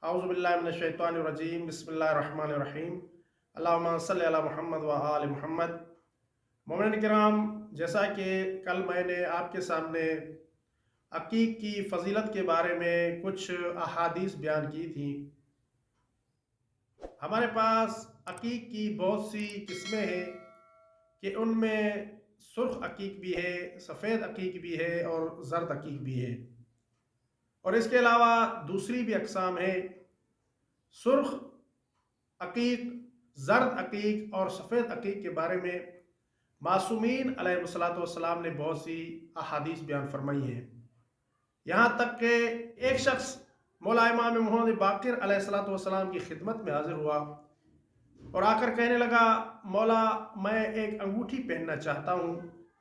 औज़ुबिल्लाहिमिनश्शैतानिर्रजीम बिस्मिल्लाहिर्रहमानिर्रहीम अल्लाहुम्मा सल्लि अला मुहम्मद व आलि मुहम्मद। मोमिन किराम, जैसा कि कल मैंने आपके सामने अकीक की फ़जीलत के बारे में कुछ अहादीस बयान की थी। हमारे पास अकीक की बहुत सी किस्में हैं कि उनमें सुर्ख अकीक भी है, सफ़ेद अकीक भी है और ज़र्द अकीक भी है। और इसके अलावा दूसरी भी अक़साम है। सुर्ख अकीक, ज़र्द अकीक और सफ़ेद अकीक के बारे में मासूमीन अलैहिस्सलाम ने बहुत सी अहादीस बयान फरमाई हैं। यहाँ तक कि एक शख्स मौला इमाम मोहम्मद बाक़िर अलैहिस्सलाम की खिदमत में हाजिर हुआ और आकर कहने लगा, मौला मैं एक अंगूठी पहनना चाहता हूँ,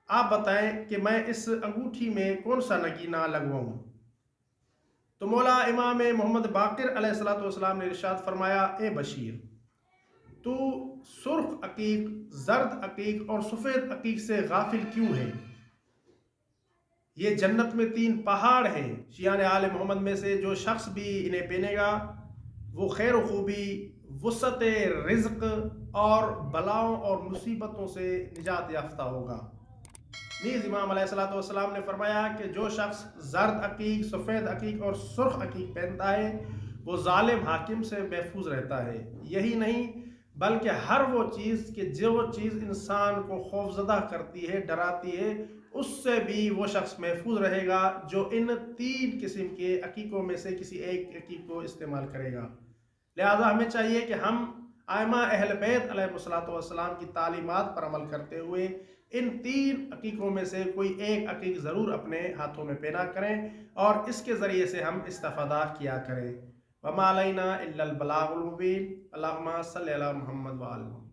आप बताएं कि मैं इस अंगूठी में कौन सा नगीना लगवाऊँ। तो मौला इमाम मोहम्मद बाक़िर अलैहिस्सलाम ने इरशाद फरमाया, ए बशीर, तू सुर्ख अकीक, जर्द अकीक और सफ़ेद अकीक से गाफिल क्यों है? ये जन्नत में 3 पहाड़ हैं। शियाने आले मोहम्मद में से जो शख्स भी इन्हें पहनेगा वो खैर खूबी, वुसअत रिज़्क़ और बलाओं और मुसीबतों से निजात याफ्ता होगा। नीज़ इमाम अलैहिस्सलाम ने फरमाया कि जो शख्स जर्द अकीक, सफ़ेद अकीक और सुर्ख अकीक पहनता है वो जालिम हाकिम से महफूज रहता है। यही नहीं बल्कि हर वो चीज़ कि जो चीज़ इंसान को खौफजदा करती है, डराती है, उससे भी वो शख्स महफूज रहेगा जो इन 3 किस्म के अकीकों में से किसी एक अकीक को इस्तेमाल करेगा। लिहाजा हमें चाहिए कि हम आइमा अहल बैत अलैहिस्सलाम की तालीमात पर अमल करते हुए इन 3 अकीकों में से कोई एक अकीक ज़रूर अपने हाथों में पहना करें और इसके ज़रिए से हम इस्तिफ़ादा किया करें। वमा अलैना इल्लल बलागुल मुबीन। अल्लाहुम्मा सल्लि अला मुहम्मद व आलि मुहम्मद।